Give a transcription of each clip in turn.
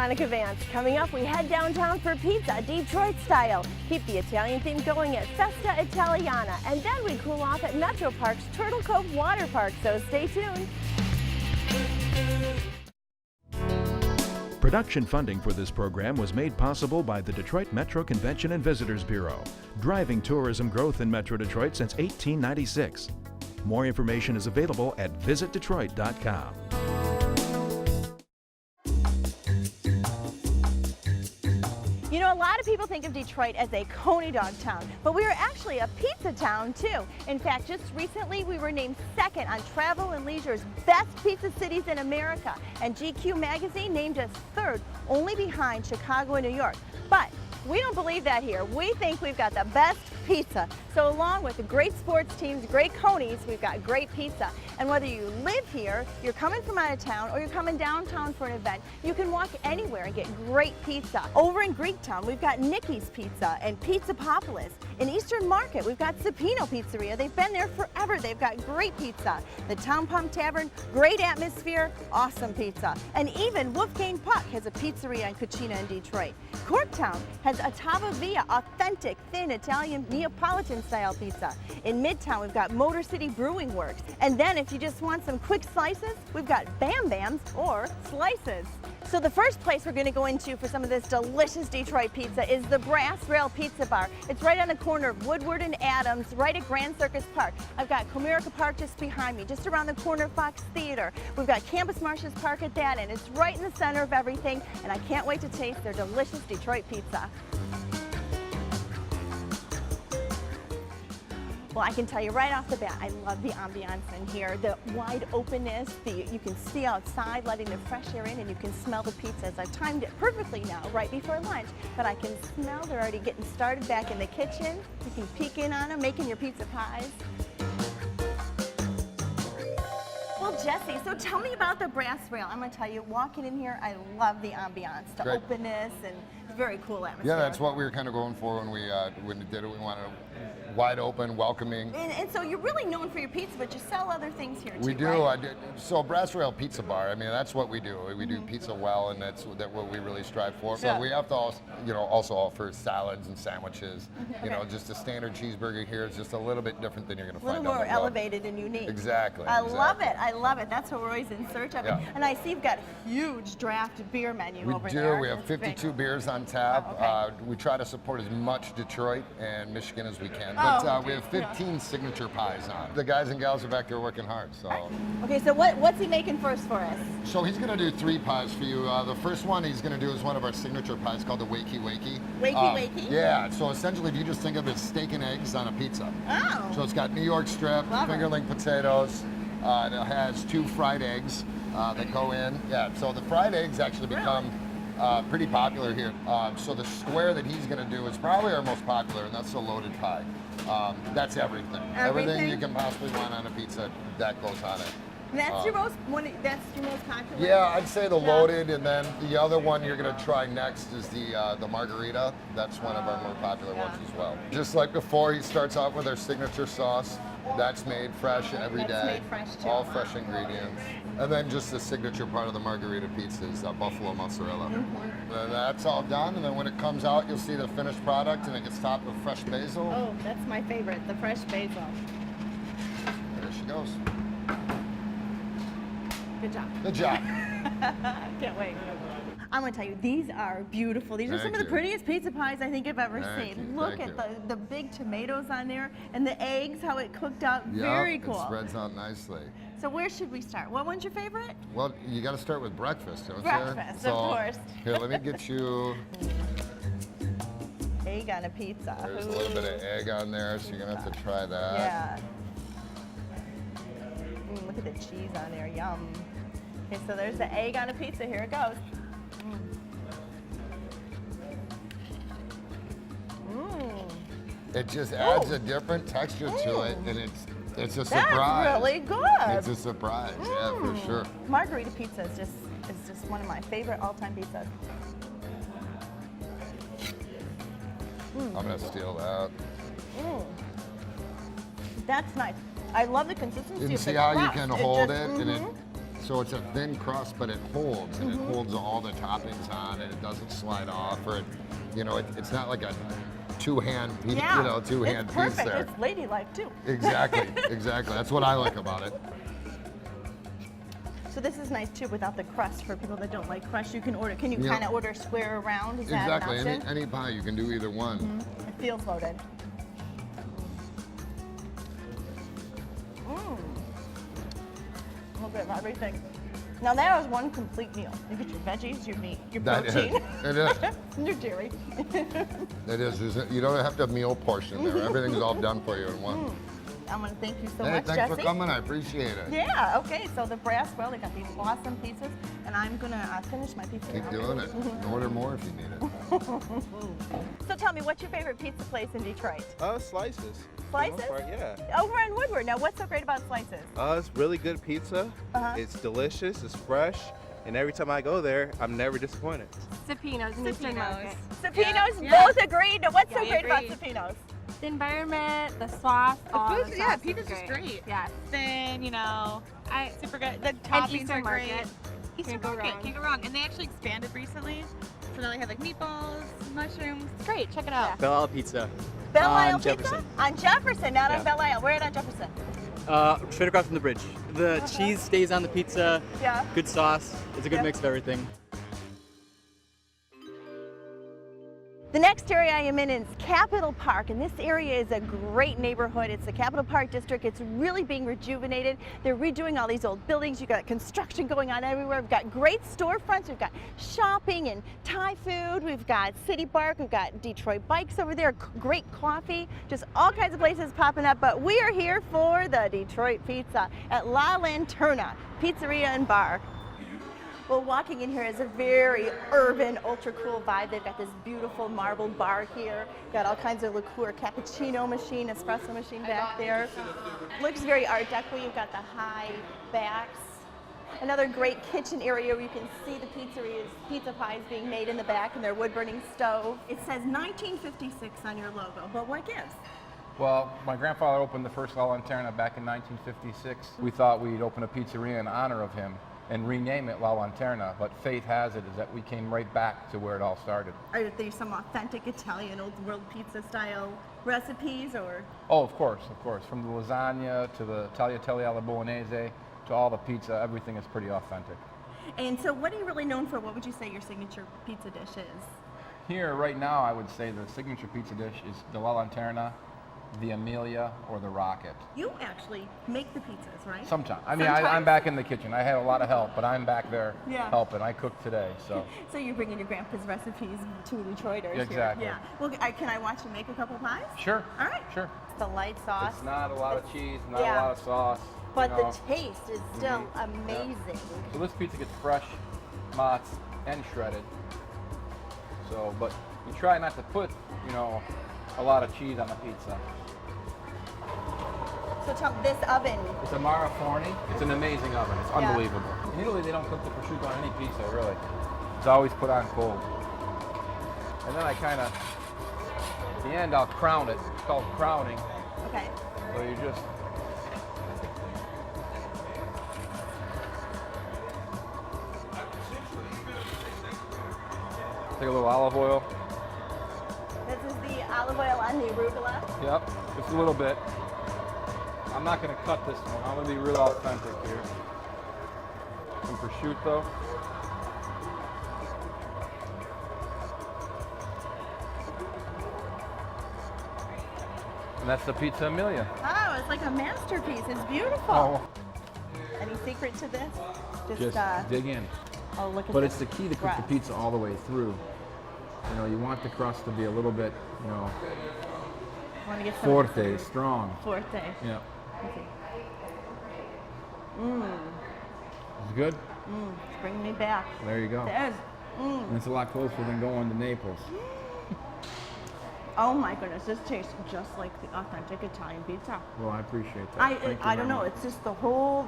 Veronica Vance. Coming up, we head downtown for pizza, Detroit style. Keep the Italian theme going at Festa Italiana. And then we cool off at Metropark's Turtle Cove Waterpark, so stay tuned. Production funding for this program was made possible by the Detroit Metro Convention and Visitors Bureau, driving tourism growth in Metro Detroit since 1896. More information is available at visitdetroit.com. You know, a lot of people think of Detroit as a coney dog town, but we are actually a pizza town too. In fact, just recently we were named second on Travel and Leisure's best pizza cities in America, and GQ magazine named us third, only behind Chicago and New York. But we don't believe that here. We think we've got the best pizza. So along with the great sports teams, great conies, we've got great pizza. And whether you live here, you're coming from out of town, or you're coming downtown for an event, you can walk anywhere and get great pizza. Over in Greektown, we've got Nicky's Pizza and Pizzapopolis. In Eastern Market, we've got Supino Pizzeria. They've been there forever. They've got great pizza. The Town Pump Tavern, great atmosphere, awesome pizza. And even Wolfgang Puck has a pizzeria and cucina in Detroit. Corktown has a Tava Via, authentic, thin Italian Neapolitan style pizza. In Midtown, we've got Motor City Brewing Works. And then if you just want some quick slices, we've got Bam Bams or Slices. So the first place we're going to go into for some of this delicious Detroit pizza is the Brass Rail Pizza Bar. It's right on the corner of Woodward and Adams, right at Grand Circus Park. I've got Comerica Park just behind me, just around the corner of Fox Theater. We've got Campus Martius Park at that end. It's right in the center of everything, and I can't wait to taste their delicious Detroit pizza. Well, I can tell you right off the bat, I love the ambiance in here. The wide openness, you can see outside, letting the fresh air in, and you can smell the pizzas. I've timed it perfectly now, right before lunch, but I can smell they're already getting started back in the kitchen. You can peek in on them, making your pizza pies. Well, Jesse, so tell me about the Brass Rail. I'm going to tell you, walking in here, I love the ambiance, the openness, and very cool atmosphere. Yeah, that's what we were kind of going for when we did it. We wanted a wide open, welcoming. And so you're really known for your pizza, but you sell other things here too, We do. right? So Brass Rail Pizza Bar, I mean, that's what we do. We do pizza well, and that's what we really strive for. Yeah. But we have to also offer salads and sandwiches. You know, just a standard cheeseburger here is just a little bit different than you're going to find on the road. A little more elevated and unique. Exactly. I love it. I love it. That's what we're always in search of. Yeah. And I see you've got a huge draft beer menu over there. We do. We have 52 beers on tap. Oh, okay. We try to support as much Detroit and Michigan as we can. But we have 15 signature pies on. The guys and gals are back there working hard. So. Okay, so what's he making first for us? So he's going to do 3 pies for you. The first one he's going to do is one of our signature pies called the Wakey Wakey. Wakey Wakey? Yeah, so essentially if you just think of it as steak and eggs on a pizza. Oh. So it's got New York strip, fingerling potatoes, it has 2 fried eggs that go in. Yeah, so the fried eggs actually become pretty popular here. So the square that he's going to do is probably our most popular, and that's the loaded pie. That's everything. Everything you can possibly want on a pizza, that goes on it. That's your most popular? Yeah, I'd say the loaded, and then the other one you're going to try next is the margarita. That's one of our more popular ones as well. Just like before, he starts off with our signature sauce. That's made fresh every day. That's made fresh too. All fresh ingredients. And then just the signature part of the margarita pizza is buffalo mozzarella. And that's all done, and then when it comes out, you'll see the finished product, and it gets topped with fresh basil. Oh, that's my favorite, the fresh basil. There she goes. Good job. Good job. Can't wait. I'm going to tell you, these are beautiful. These are some of the prettiest pizza pies I think I've ever seen. Look at the big tomatoes on there and the eggs, how it cooked out. Very cool. It spreads out nicely. So where should we start? What one's your favorite? Well, you got to start with breakfast, don't you? Breakfast, of course. Here, let me get you... Egg on a pizza. There's a little bit of egg on there, so you're going to have to try that. Yeah. Look at the cheese on there, yum. Okay, so there's the egg on a pizza. Here it goes. It just adds a different texture to it, and it's a surprise. That's really good. It's a surprise, yeah, for sure. Margarita pizza is just one of my favorite all-time pizzas. I'm gonna steal that. That's nice. I love the consistency You of the see how crust. you can hold it, and So it's a thin crust, but it holds, and it holds all the toppings on, and it doesn't slide off, or it's not like a two-hand, Yeah, two-hand it's piece perfect. there. It's ladylike too. Exactly, exactly. That's what I like about it. So this is nice too, without the crust for people that don't like crust. You can order. Can you Yeah. kind of order square or round? Is Exactly. that an option? Any pie, you can do either one. It feels loaded. A little bit of everything. Now that is one complete meal. You get your veggies, your meat, your That is, protein, it is. and your dairy. It is. You don't have to have meal portion there. Everything's all done for you in one. I want to thank you so Hey, much, thanks Jesse. for coming. I appreciate it. Yeah, okay, so the brass grill, they got these awesome pizzas, and I'm gonna finish my pizza Keep now. doing it. And order more if you need it. So tell me, what's your favorite pizza place in Detroit? Slices. For the Slices? most part, yeah. Over in Woodward. Now, what's so great about Slices? It's really good pizza. Uh-huh. It's delicious. It's fresh. And every time I go there, I'm never disappointed. Supino's in Eastern Market. Supino's, Yeah. both agreed. Now, what's so Yeah, great about agreed. Supino's? The environment, the sauce, all food, the yeah, sauce pizza's is just great. Yeah. Thin, super good. The And toppings Eastern are great. Market. Eastern Can't go Market, wrong. can't go wrong. And they actually expanded recently, so now they have like meatballs, mushrooms. It's great. Check it out. Belle Isle Pizza. Belle On Isle Pizza? Jefferson. On Jefferson, not on Yeah. Belle Isle. Where at on Jefferson? Straight across from the bridge. The cheese stays on the pizza. Yeah. Good sauce. It's a good Yep. mix of everything. The next area I am in is Capitol Park, and this area is a great neighborhood. It's the Capitol Park district. It's really being rejuvenated. They're redoing all these old buildings. You've got construction going on everywhere. We've got great storefronts. We've got shopping and Thai food. We've got City Park. We've got Detroit bikes over there. Great coffee. Just all kinds of places popping up. But we are here for the Detroit Pizza at La Lanterna Pizzeria and Bar. Well, walking in here is a very urban, ultra cool vibe. They've got this beautiful marble bar here. Got all kinds of liqueur, cappuccino machine, espresso machine back there. Looks very art deco. You've got the high backs. Another great kitchen area where you can see the pizza pies being made in the back and their wood burning stove. It says 1956 on your logo, but what gives? Well, my grandfather opened the first La Lanterna back in 1956. We thought we'd open a pizzeria in honor of him and rename it La Lanterna, but fate has it is that we came right back to where it all started. Are there some authentic Italian old world pizza style recipes or? Oh, of course. From the lasagna to the tagliatelle alla bolognese to all the pizza, everything is pretty authentic. And so what are you really known for? What would you say your signature pizza dish is? Here, right now, I would say the signature pizza dish is the La Lanterna, the Amelia, or the Rocket. You actually make the pizzas, right? Sometimes. I mean, Sometimes? I'm back in the kitchen. I had a lot of help, but I'm back there Yeah. helping. I cooked today, so. So you're bringing your grandpa's recipes to Detroiters here. Exactly. Yeah. Well, can I watch you make a couple pies? Sure. All right. Sure. The light sauce. It's not a lot of cheese, not Yeah. a lot of sauce. But you the know. taste is still amazing. So this pizza gets fresh mozz and shredded. So, but you try not to put, a lot of cheese on the pizza. So tell this oven. It's a Mara Forni. It's an amazing oven. It's Yeah. unbelievable. In Italy, they don't cook the prosciutto on any pizza, really. It's always put on cold. And then I kind of, at the end, I'll crown it. It's called crowning. Okay. So you just take a little olive oil. This is the olive oil on the arugula. Yep, just a little bit. I'm not going to cut this one. I'm going to be real authentic here. Some prosciutto. And that's the Pizza Amelia. Oh, it's like a masterpiece. It's beautiful. Oh, Any secret to this? Just dig in. Oh, look at But this it's the key to cook breath. the pizza all the way through. You want the crust to be a little bit, I want to get some forte, strong. Forte. Yeah. Okay. It's good? It's bringing me back. There you go. There's. And it's a lot closer than going to Naples. Oh my goodness, this tastes just like the authentic Italian pizza. Well, I appreciate that. Thank you I very don't know. much. It's just the whole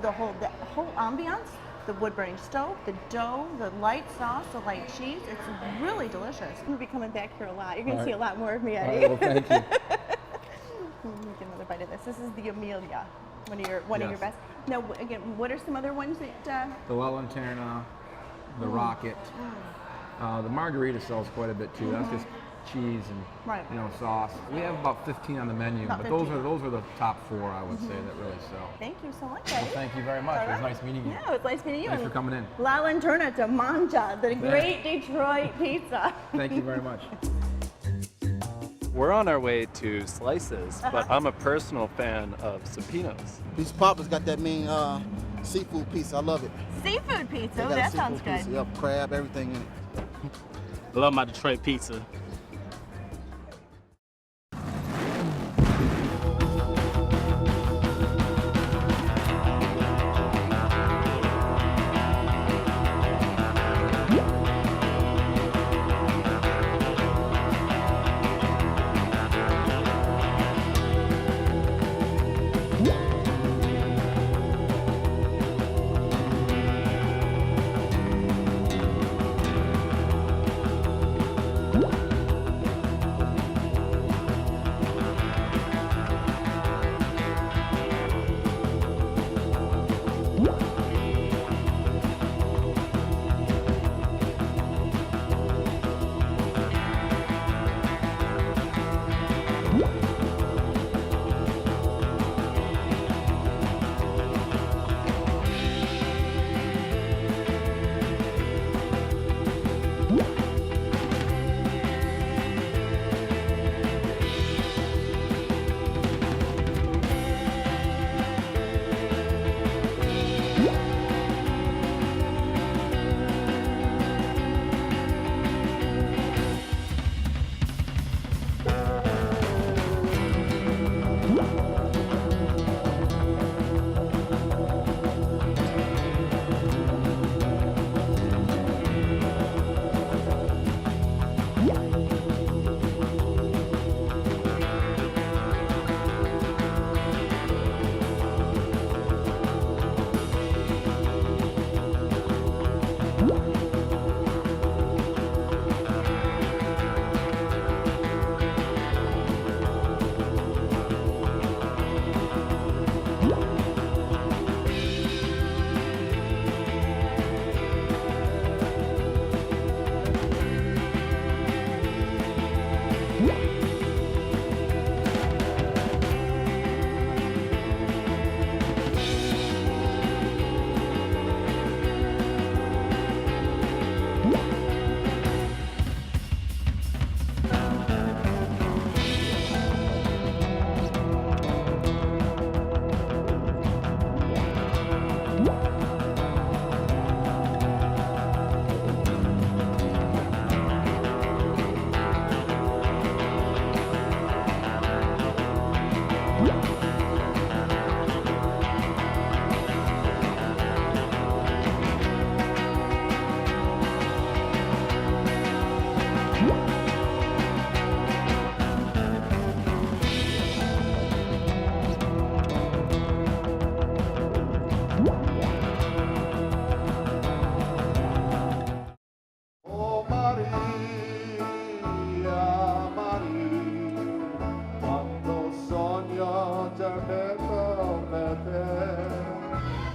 ambiance, the wood burning stove, the dough, the light sauce, the light cheese. It's really delicious. I'm gonna be coming back here a lot. You're gonna All see right. a lot more of me, All Eddie. right, well, thank you. Get another bite of this. This is the Amelia. One of your best. Now, again, what are some other ones that? The La Lanterna, the Rocket. The margarita sells quite a bit too. That's just cheese and sauce. We have about 15 on the menu, but those are the top 4 I would say that really sell. Thank you so much, Well, Eddie. thank you very much. It was nice meeting you. Yeah, it was nice meeting you. Thanks for coming in. La Lanterna to Mangia, the great Detroit pizza. Thank you very much. We're on our way to Slices, but I'm a personal fan of Supino's. These Papa's got that mean seafood pizza. I love it. Seafood They pizza, got a that seafood sounds good. pizza. Yep, crab, everything in it. I love my Detroit pizza.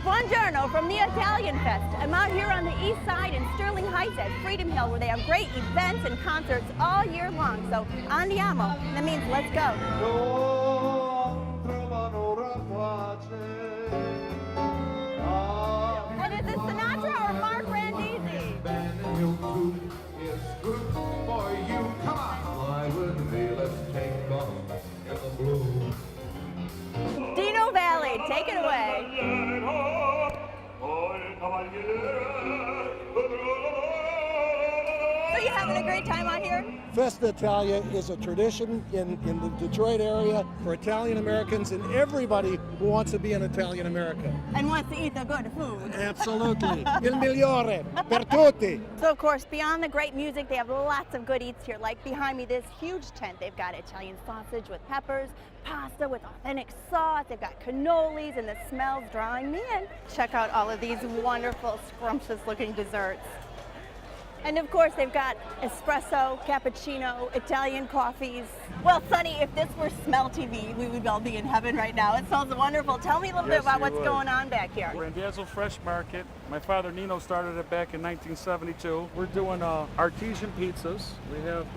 Buongiorno from the Italian Fest. I'm out here on the east side in Sterling Heights at Freedom Hill where they have great events and concerts all year long. So andiamo, that means let's go. And is it Sinatra or Mark Randisi? Dino Valley, take it away. So you having a great time out here? Festa Italia is a tradition in the Detroit area for Italian Americans and everybody who wants to be an Italian American. And wants to eat the good food. Absolutely. Il migliore per tutti. So of course, beyond the great music, they have lots of good eats here. Like behind me, this huge tent. They've got Italian sausage with peppers, pasta with authentic sauce. They've got cannolis, and the smell's drawing me in. Check out all of these wonderful, scrumptious looking desserts. And of course, they've got espresso, cappuccino, Italian coffees. Well, Sonny, if this were Smell TV, we would all be in heaven right now. It smells wonderful. Tell me a little bit about what's going on back here. Randazzo Fresh Market. My father Nino started it back in 1972. We're doing artesian pizzas. We have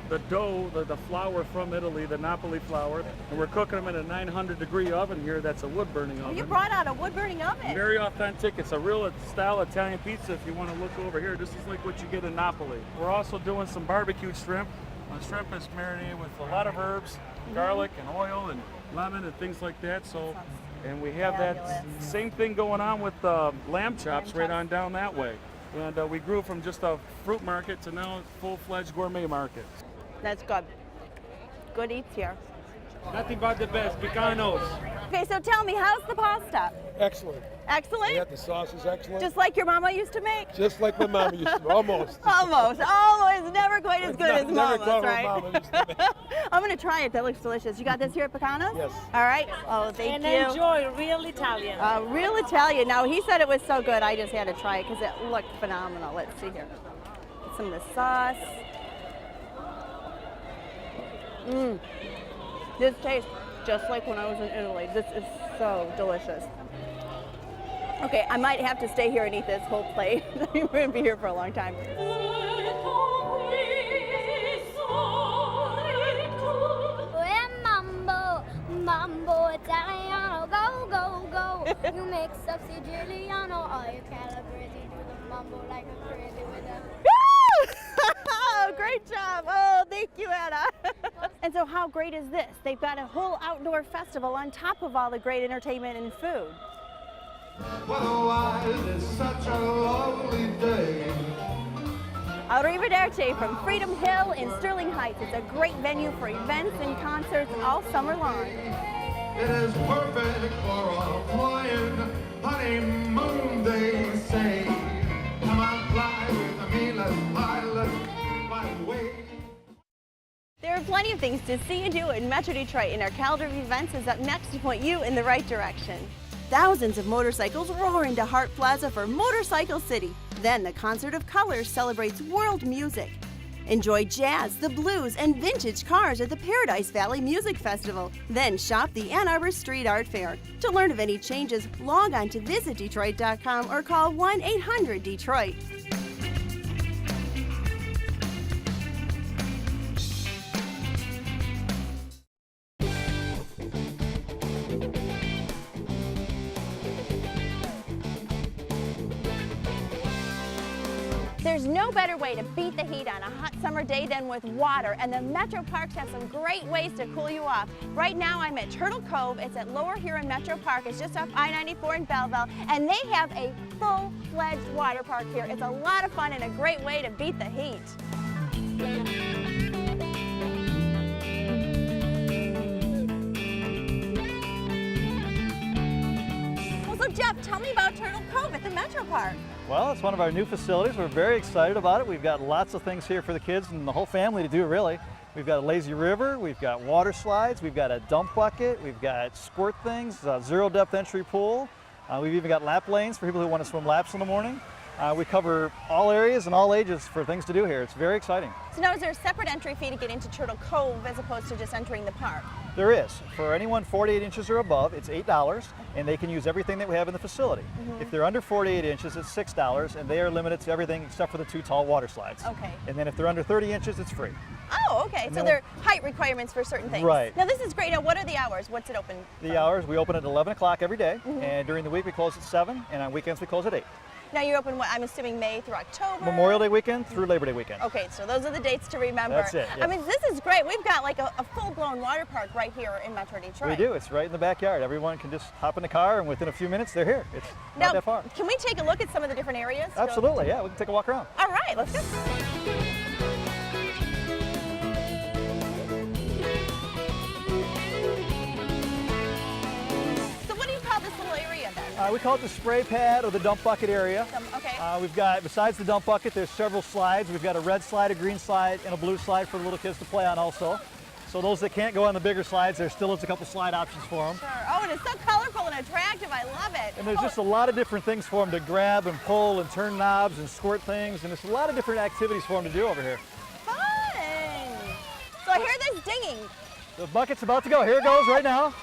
the dough, the flour from Italy, the Napoli flour, and we're cooking them in a 900-degree oven here. That's a wood-burning oven. You brought out a wood-burning oven. Very authentic. It's a real style Italian pizza. If you want to look over here, this is like what you get in Napoli. We're also doing some barbecued shrimp. Shrimp is marinated with a lot of herbs, garlic and oil and lemon and things like that. So, and we have that same thing going on with lamb chops right on down that way. And we grew from just a fruit market to now a full-fledged gourmet market. That's good. Good eats here. Nothing but the best, Picanos. Okay, so tell me, how's the pasta? Excellent. Excellent? Yeah, the sauce is excellent. Just like your mama used to make? Just like my mama used to, almost. Almost. Never quite as good as mama's, right? Mama used to make. I'm going to try it. That looks delicious. You got this here at Picano's? Yes. All right. Oh, thank you. And enjoy real Italian. Real Italian. Now, he said it was so good, I just had to try it because it looked phenomenal. Let's see here. Get some of the sauce. This tastes just like when I was in Italy. This is so delicious. Okay, I might have to stay here and eat this whole plate. We're going to be here for a long time. Mambo, mambo Italiano, go, go, go. You mix up Siciliano, all your calabrese, do the mambo like a crazy with a... Great job. Oh, thank you, Anna. And so how great is this? They've got a whole outdoor festival on top of all the great entertainment and food. Otherwise, it's such a lovely day. Arrivederci from Freedom Hill in Sterling Heights. It's a great venue for events and concerts all summer long. It is perfect for a flying honeymoon, they say. Come on, fly with me, let's fly away. There are plenty of things to see and do in Metro Detroit, and our calendar of events is up next to point you in the right direction. Thousands of motorcycles roar into Hart Plaza for Motorcycle City. Then the Concert of Colors celebrates world music. Enjoy jazz, the blues, and vintage cars at the Paradise Valley Music Festival. Then shop the Ann Arbor Street Art Fair. To learn of any changes, log on to visitdetroit.com or call 1-800-DETROIT. There's no better way to beat the heat on a hot summer day than with water, and the Metroparks have some great ways to cool you off. Right now I'm at Turtle Cove. It's at Lower Huron Metropark. It's just off I-94 in Belleville, and they have a full-fledged water park here. It's a lot of fun and a great way to beat the heat. So Jeff, tell me about Turtle Cove at the Metropark. Well, it's one of our new facilities. We're very excited about it. We've got lots of things here for the kids and the whole family to do, really. We've got a lazy river, we've got water slides, we've got a dump bucket, we've got squirt things, zero depth entry pool. We've even got lap lanes for people who want to swim laps in the morning. We cover all areas and all ages for things to do here. It's very exciting. So now is there a separate entry fee to get into Turtle Cove as opposed to just entering the park? There is. For anyone 48 inches or above, it's $8, and they can use everything that we have in the facility. If they're under 48 inches, it's $6, and they are limited to everything except for the 2 tall water slides. Okay. And then if they're under 30 inches, it's free. Oh, okay. So there are height requirements for certain things. Right. Now this is great. Now what are the hours? What's it open? The hours, we open at 11 o'clock every day, and during the week we close at 7, and on weekends we close at 8. Now you're open, what, I'm assuming May through October? Memorial Day weekend through Labor Day weekend. Okay, so those are the dates to remember. That's it, yes. I mean, this is great. We've got like a full-blown water park right here in Metro Detroit. We do. It's right in the backyard. Everyone can just hop in the car, and within a few minutes, they're here. It's not that far. Can we take a look at some of the different areas? Absolutely, yeah. We can take a walk around. All right, let's go. We call it the spray pad or the dump bucket area. Okay. We've got, besides the dump bucket, there's several slides. We've got a red slide, a green slide, and a blue slide for the little kids to play on also. So those that can't go on the bigger slides, there still is a couple slide options for them. Sure. Oh, and it's so colorful and attractive. I love it. And there's just a lot of different things for them to grab and pull and turn knobs and squirt things. And there's a lot of different activities for them to do over here. Fun. So I hear this dinging. The bucket's about to go. Here it goes right now.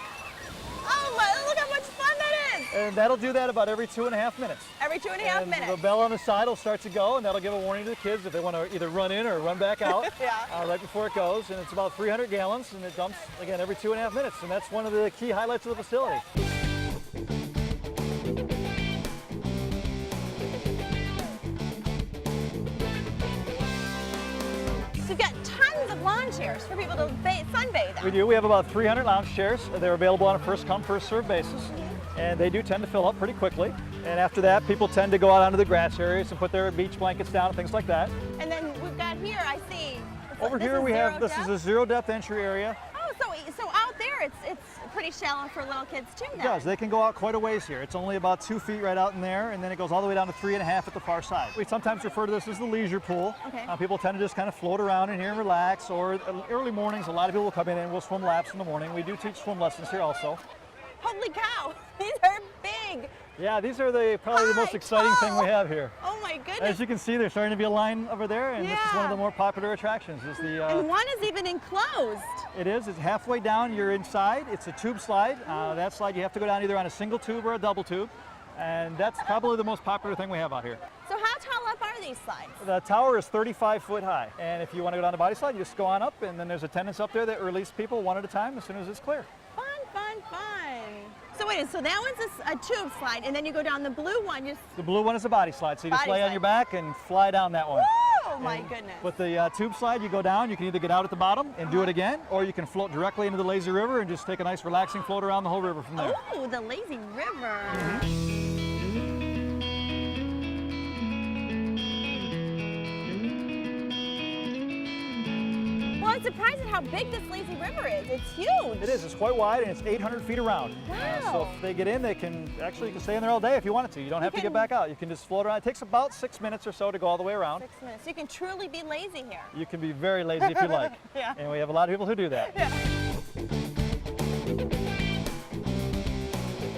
Oh, my, look how much fun that is. And that'll do that about every 2.5 minutes. Every 2.5 minutes. The bell on the side will start to go, and that'll give a warning to the kids if they want to either run in or run back out right before it goes. And it's about 300 gallons, and it dumps, again, every 2.5 minutes. And that's one of the key highlights of the facility. So we've got tons of lawn chairs for people to sunbathe on. We do. We have about 300 lounge chairs. They're available on a first-come, first-served basis. And they do tend to fill up pretty quickly. And after that, people tend to go out onto the grass areas and put their beach blankets down and things like that. And then we've got here, I see. Over here we have, this is a zero depth entry area. Oh, so out there it's pretty shallow for little kids too then. It does. They can go out quite a ways here. It's only about 2 feet right out in there, and then it goes all the way down to 3.5 at the far side. We sometimes refer to this as the leisure pool. Okay. People tend to just kind of float around in here and relax, or early mornings, a lot of people will come in and we'll swim laps in the morning. We do teach swim lessons here also. Holy cow, these are big. Yeah, these are probably the most exciting thing we have here. Oh my goodness. As you can see, there's starting to be a line over there, and this is one of the more popular attractions. Is the, and one is even enclosed. It is. It's halfway down. You're inside. It's a tube slide. That slide you have to go down either on a single tube or a double tube, and that's probably the most popular thing we have out here. So how tall up are these slides? The tower is 35 foot high, and if you want to go down the body slide, you just go on up, and then there's attendants up there that release people one at a time as soon as it's clear. Fun, fun, fun. So wait, so that one's a tube slide, and then you go down the blue one. The blue one is a body slide, so you just lay on your back and fly down that one. Oh my goodness. With the tube slide, you go down, you can either get out at the bottom and do it again, or you can float directly into the lazy river and just take a nice relaxing float around the whole river from there. Oh, the lazy river. Well, I'm surprised at how big this lazy river is. It's huge. It is. It's quite wide, and it's 800 feet around. Wow. So if they get in, they can actually, you can stay in there all day if you wanted to. You don't have to get back out. You can just float around. It takes about 6 minutes or so to go all the way around. 6 minutes. You can truly be lazy here. You can be very lazy if you like. Yeah. And we have a lot of people who do that. Yeah.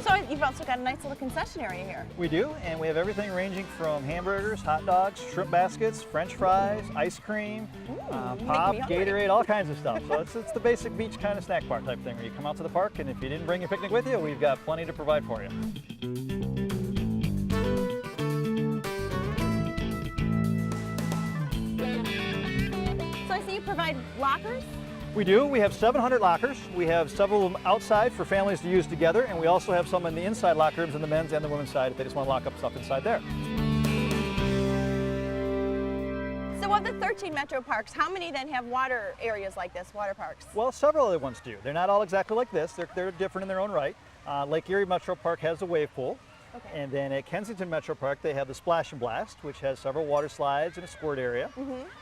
So you've also got a nice little concession area here. We do, and we have everything ranging from hamburgers, hot dogs, shrimp baskets, French fries, ice cream, pop, Gatorade, all kinds of stuff. So it's the basic beach kind of snack bar type thing where you come out to the park, and if you didn't bring your picnic with you, we've got plenty to provide for you. So I see you provide lockers? We do. We have 700 lockers. We have several of them outside for families to use together, and we also have some in the inside locker rooms in the men's and the women's side if they just want to lock up stuff inside there. So of the 13 Metro Parks, how many then have water areas like this, water parks? Well, several other ones do. They're not all exactly like this. They're different in their own right. Lake Erie Metro Park has a wave pool. Okay. And then at Kensington Metro Park, they have the Splash and Blast, which has several water slides and a squirt area.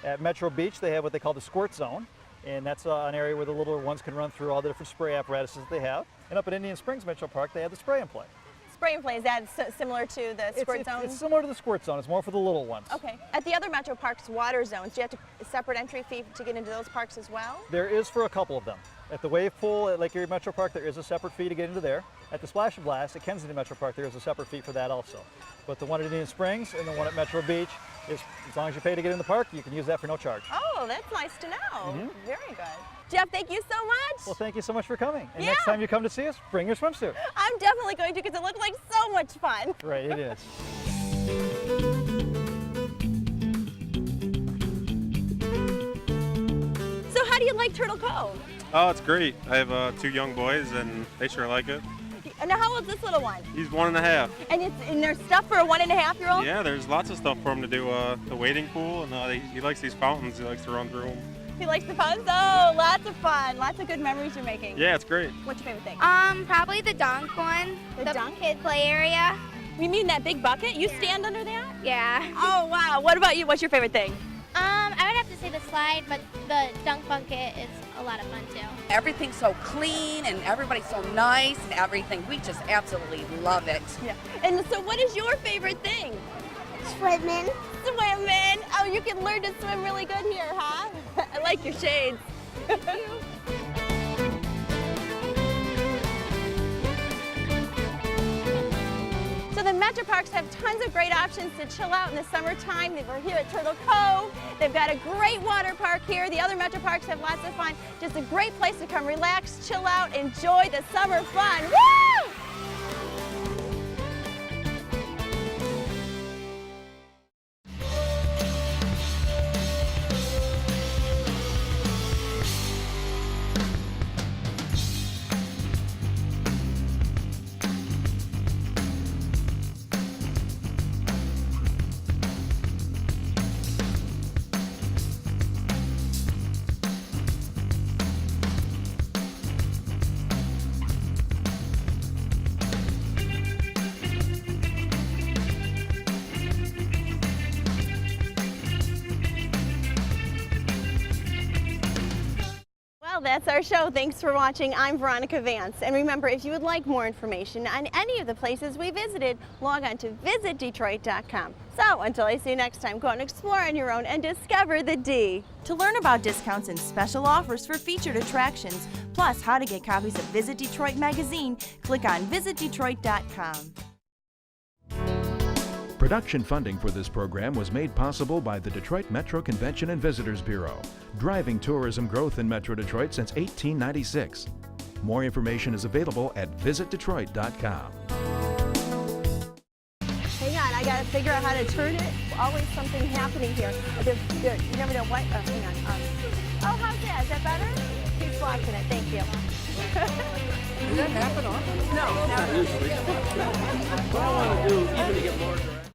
At Metro Beach, they have what they call the Squirt Zone. And that's an area where the little ones can run through all the different spray apparatuses that they have. And up at Indian Springs Metro Park, they have the Spray and Play. Spray and Play, is that similar to the Squirt Zone? It's similar to the Squirt Zone. It's more for the little ones. Okay. At the other Metro Parks water zones, do you have a separate entry fee to get into those parks as well? There is for a couple of them. At the Wave Pool at Lake Erie Metro Park, there is a separate fee to get into there. At the Splash and Blast at Kensington Metro Park, there is a separate fee for that also. But the one at Indian Springs and the one at Metro Beach, is, as long as you pay to get in the park, you can use that for no charge. Oh, that's nice to know. Very good. Jeff, thank you so much. Well, thank you so much for coming. And next time you come to see us, bring your swimsuit. I'm definitely going to because it looked like so much fun. Right, it is. So how do you like Turtle Cove? Oh, it's great. I have 2 young boys, and they sure like it. And now how old's this little one? He's 1.5. And there's stuff for a 1.5-year-old? Yeah, there's lots of stuff for him to do. The wading pool, and he likes these fountains. He likes to run through them. He likes the fountains? Oh, lots of fun. Lots of good memories you're making. Yeah, it's great. What's your favorite thing? Probably the dunk one. The dunk? Kid play area. You mean that big bucket? You stand under that? Yeah. Oh, wow. What about you? What's your favorite thing? I would have to say the slide, but the dunk bucket is a lot of fun too. Everything's so clean and everybody's so nice and everything. We just absolutely love it. Yeah. And so what is your favorite thing? Swimming. Swimming. Oh, you can learn to swim really good here, huh? I like your shades. Thank you. Metroparks have tons of great options to chill out in the summertime. We're here at Turtle Cove. They've got a great water park here. The other Metroparks have lots of fun. Just a great place to come relax, chill out, enjoy the summer fun. Woo! Well, that's our show. Thanks for watching. I'm Veronica Vance. And remember, if you would like more information on any of the places we visited, log on to visitdetroit.com. So until I see you next time, go out and explore on your own and discover the D. To learn about discounts and special offers for featured attractions, plus how to get copies of Visit Detroit magazine, click on visitdetroit.com. Production funding for this program was made possible by the Detroit Metro Convention and Visitors Bureau, driving tourism growth in Metro Detroit since 1896. More information is available at visitdetroit.com. Hang on, I gotta figure out how to turn it. Always something happening here. You never know what. Hang on. Oh, how's that? Is that better? Keep watching it. Thank you. Does that happen often? No, never. What I want to do, even to get more direct.